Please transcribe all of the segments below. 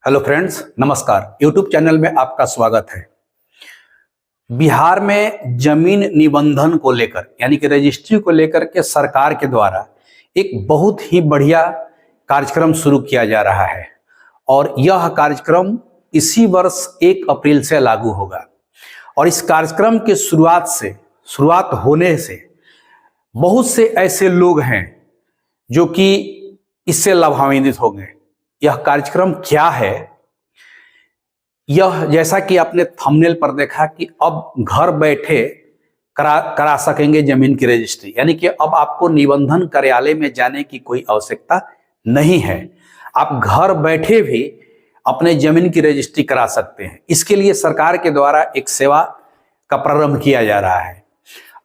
Hello friends, नमस्कार। YouTube channel में आपका स्वागत है। बिहार में जमीन निबंधन को लेकर यानी कि रजिस्ट्री को लेकर के सरकार के द्वारा एक बहुत ही बढ़िया कार्यक्रम शुरू किया जा रहा है और यह कार्यक्रम इसी वर्ष 1 अप्रैल से लागू होगा। और इस कार्यक्रम के शुरुआत होने से बहुत से ऐसे लोग हैं जो कि इससे लाभान्वित होंगे। यह कार्यक्रम क्या है? यह जैसा कि आपने थंबनेल पर देखा कि अब घर बैठे करा सकेंगे जमीन की रजिस्ट्री, यानी कि अब आपको निबंधन कार्यालय में जाने की कोई आवश्यकता नहीं है। आप घर बैठे भी अपने जमीन की रजिस्ट्री करा सकते हैं। इसके लिए सरकार के द्वारा एक सेवा का प्रारंभ किया जा रहा है।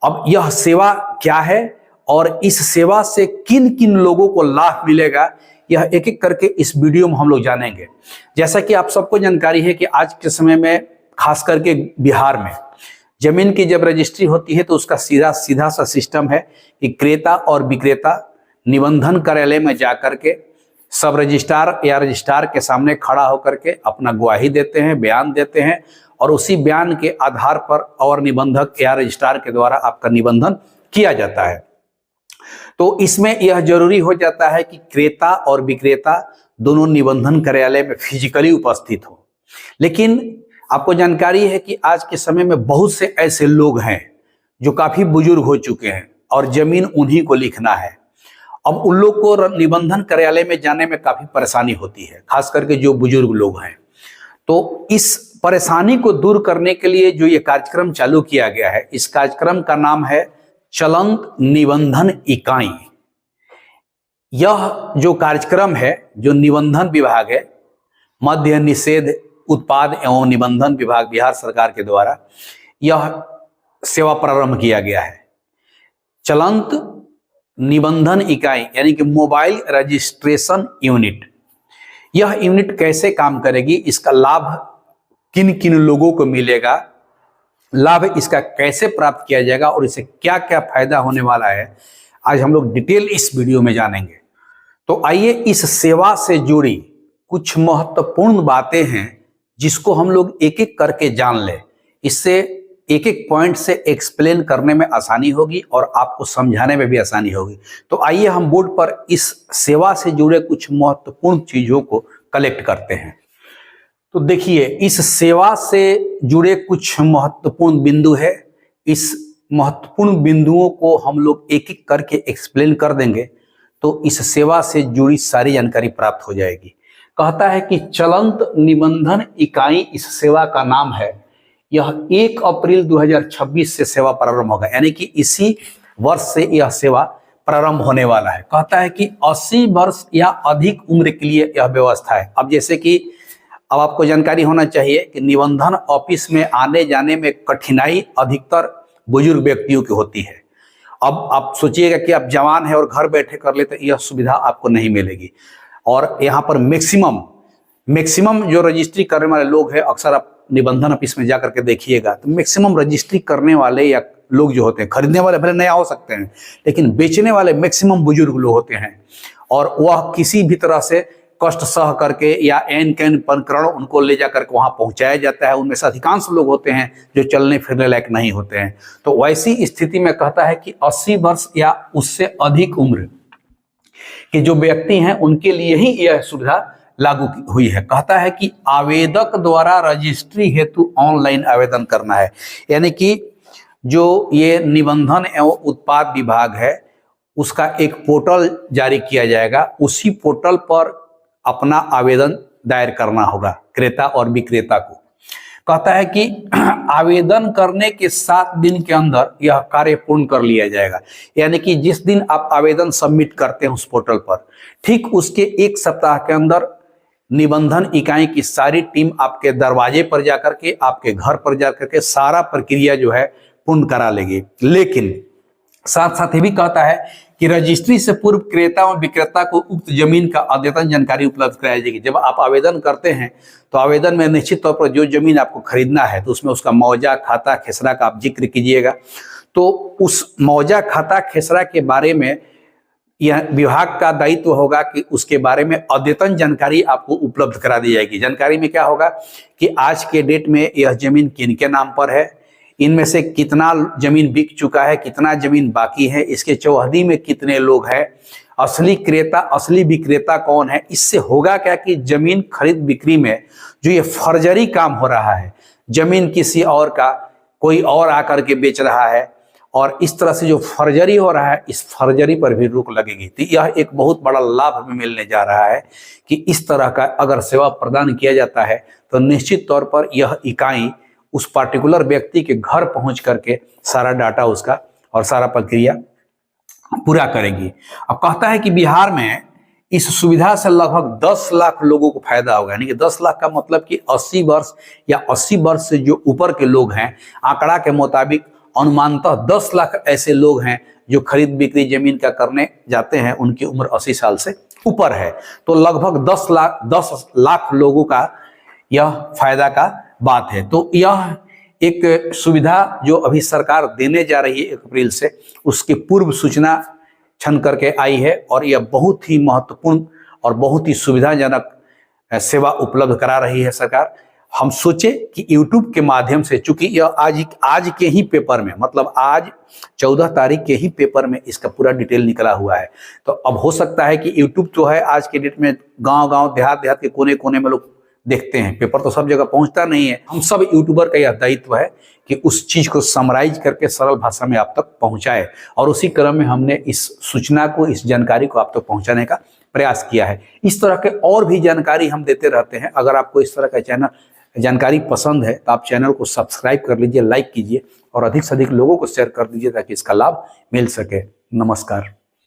अब यह सेवा क्या है और इस सेवा से किन किन लोगों को लाभ मिलेगा, यह एक एक करके इस वीडियो में हम लोग जानेंगे। जैसा कि आप सबको जानकारी है कि आज के समय में खास करके बिहार में जमीन की जब रजिस्ट्री होती है तो उसका सीधा सा सिस्टम है कि क्रेता और विक्रेता निबंधन कार्यालय में जाकर के सब रजिस्ट्रार या रजिस्ट्रार के सामने खड़ा होकर के अपना गवाही देते हैं, बयान देते हैं और उसी बयान के आधार पर और निबंधक या रजिस्ट्रार के द्वारा आपका निबंधन किया जाता है। तो इसमें यह जरूरी हो जाता है कि क्रेता और विक्रेता दोनों निबंधन कार्यालय में फिजिकली उपस्थित हो। लेकिन आपको जानकारी है कि आज के समय में बहुत से ऐसे लोग हैं जो काफी बुजुर्ग हो चुके हैं और जमीन उन्हीं को लिखना है। अब उन लोग को निबंधन कार्यालय में जाने में काफी परेशानी होती है, खास करके जो बुजुर्ग लोग हैं। तो इस परेशानी को दूर करने के लिए जो ये कार्यक्रम चालू किया गया है, इस कार्यक्रम का नाम है चलंत निबंधन इकाई। यह जो कार्यक्रम है, जो निबंधन विभाग है, मद्य निषेध उत्पाद एवं निबंधन विभाग बिहार सरकार के द्वारा यह सेवा प्रारंभ किया गया है। चलंत निबंधन इकाई यानी कि मोबाइल रजिस्ट्रेशन यूनिट। यह यूनिट कैसे काम करेगी, इसका लाभ किन किन लोगों को मिलेगा, लाभ इसका कैसे प्राप्त किया जाएगा और इससे क्या क्या फायदा होने वाला है, आज हम लोग डिटेल इस वीडियो में जानेंगे। तो आइए इस सेवा से जुड़ी कुछ महत्वपूर्ण बातें हैं जिसको हम लोग एक एक करके जान लें। इससे एक एक पॉइंट से एक्सप्लेन करने में आसानी होगी और आपको समझाने में भी आसानी होगी। तो आइए हम बोर्ड पर इस सेवा से जुड़े कुछ महत्वपूर्ण चीजों को कलेक्ट करते हैं। तो देखिए, इस सेवा से जुड़े कुछ महत्वपूर्ण बिंदु है। इस महत्वपूर्ण बिंदुओं को हम लोग एक एक करके एक्सप्लेन कर देंगे तो इस सेवा से जुड़ी सारी जानकारी प्राप्त हो जाएगी। कहता है कि चलंत निबंधन इकाई इस सेवा का नाम है। यह 1 अप्रैल 2026 से सेवा प्रारंभ होगा, यानी कि इसी वर्ष से यह सेवा प्रारंभ होने वाला है। कहता है कि 80 वर्ष या अधिक उम्र के लिए यह व्यवस्था है। अब जैसे कि अब आपको जानकारी होना चाहिए कि निबंधन ऑफिस में आने जाने में कठिनाई अधिकतर बुजुर्ग व्यक्तियों की होती है। अब आप सोचिएगा कि आप जवान हैं और घर बैठे कर लेते, यह सुविधा आपको नहीं मिलेगी। और यहाँ पर मैक्सिमम जो रजिस्ट्री करने वाले लोग हैं, अक्सर आप निबंधन ऑफिस में जाकर के देखिएगा तो मैक्सिमम रजिस्ट्री करने वाले या लोग जो होते हैं, खरीदने वाले भले नया हो सकते हैं लेकिन बेचने वाले मैक्सिमम बुजुर्ग लोग होते हैं और वह किसी भी तरह से कष्ट सह करके या एन कैन प्रकरण उनको ले जाकर के वहां पहुंचाया जाता है। उनमें से अधिकांश लोग होते हैं जो चलने फिरने लायक नहीं होते हैं। तो वैसी स्थिति में कहता है कि 80 वर्ष या उससे अधिक उम्र के जो व्यक्ति हैं उनके लिए ही यह सुविधा लागू हुई है। कहता है कि आवेदक द्वारा रजिस्ट्री हेतु ऑनलाइन आवेदन करना है, यानी कि जो ये निबंधन एवं उत्पाद विभाग है उसका एक पोर्टल जारी किया जाएगा। उसी पोर्टल पर अपना आवेदन दायर करना होगा क्रेता और विक्रेता को। कहता है कि आवेदन करने के 7 दिन के अंदर यह कार्य पूर्ण कर लिया जाएगा, यानी कि जिस दिन आप आवेदन सबमिट करते हैं उस पोर्टल पर, ठीक उसके 1 सप्ताह के अंदर निबंधन इकाई की सारी टीम आपके दरवाजे पर जाकर के, आपके घर पर जाकर के सारा प्रक्रिया जो है पूर्ण करा लेगी। लेकिन साथ साथ ये भी कहता है कि रजिस्ट्री से पूर्व क्रेता और विक्रेता को उक्त जमीन का अद्यतन जानकारी उपलब्ध कराई जाएगी। जब आप आवेदन करते हैं तो आवेदन में निश्चित तौर पर जो जमीन आपको खरीदना है तो उसमें उसका मौजा खाता खेसरा का आप जिक्र कीजिएगा। तो उस मौजा खाता खेसरा के बारे में यह विभाग का दायित्व होगा कि उसके बारे में अद्यतन जानकारी आपको उपलब्ध करा दी जाएगी। जानकारी में क्या होगा कि आज के डेट में यह जमीन किनके नाम पर है, इनमें से कितना जमीन बिक चुका है, कितना जमीन बाकी है, इसके चौहदी में कितने लोग हैं, असली क्रेता असली विक्रेता कौन है। इससे होगा क्या कि जमीन खरीद बिक्री में जो ये फर्जरी काम हो रहा है, जमीन किसी और का कोई और आकर के बेच रहा है, और इस तरह से जो फर्जरी हो रहा है, इस फर्जरी पर भी रोक लगेगी। तो यह एक बहुत बड़ा लाभ हमें मिलने जा रहा है कि इस तरह का अगर सेवा प्रदान किया जाता है तो निश्चित तौर पर यह इकाई उस पर्टिकुलर व्यक्ति के घर पहुंच करके सारा डाटा उसका और सारा प्रक्रिया पूरा करेगी। अब कहता है कि बिहार में इस सुविधा से लगभग 10 लाख लोगों को फायदा होगा, यानी कि 10 लाख का मतलब कि 80 वर्ष या 80 वर्ष से जो ऊपर के लोग हैं, आंकड़ा के मुताबिक अनुमानतः 10 लाख ऐसे लोग हैं जो खरीद बिक्री जमीन का करने जाते हैं, उनकी उम्र 80 साल से ऊपर है। तो लगभग 10 लाख लोगों का यह फायदा का बात है। तो यह एक सुविधा जो अभी सरकार देने जा रही है 1 अप्रैल से, उसकी पूर्व सूचना छन करके आई है, और यह बहुत ही महत्वपूर्ण और बहुत ही सुविधाजनक सेवा उपलब्ध करा रही है सरकार। हम सोचे कि YouTube के माध्यम से, चूंकि यह आज के ही पेपर में, मतलब आज 14 तारीख के ही पेपर में इसका पूरा डिटेल निकला हुआ है, तो अब हो सकता है कि YouTube जो है आज के डेट में गांव-गांव देहात के कोने कोने में लोग देखते हैं, पेपर तो सब जगह पहुंचता नहीं है। हम सब यूट्यूबर का यह दायित्व है कि उस चीज को समराइज करके सरल भाषा में आप तक पहुंचाए, और उसी क्रम में हमने इस सूचना को, इस जानकारी को आप तक पहुंचाने का प्रयास किया है। इस तरह के और भी जानकारी हम देते रहते हैं। अगर आपको इस तरह का जानकारी पसंद है तो आप चैनल को सब्सक्राइब कर लीजिए, लाइक कीजिए और अधिक से अधिक लोगों को शेयर कर दीजिए ताकि इसका लाभ मिल सके। नमस्कार।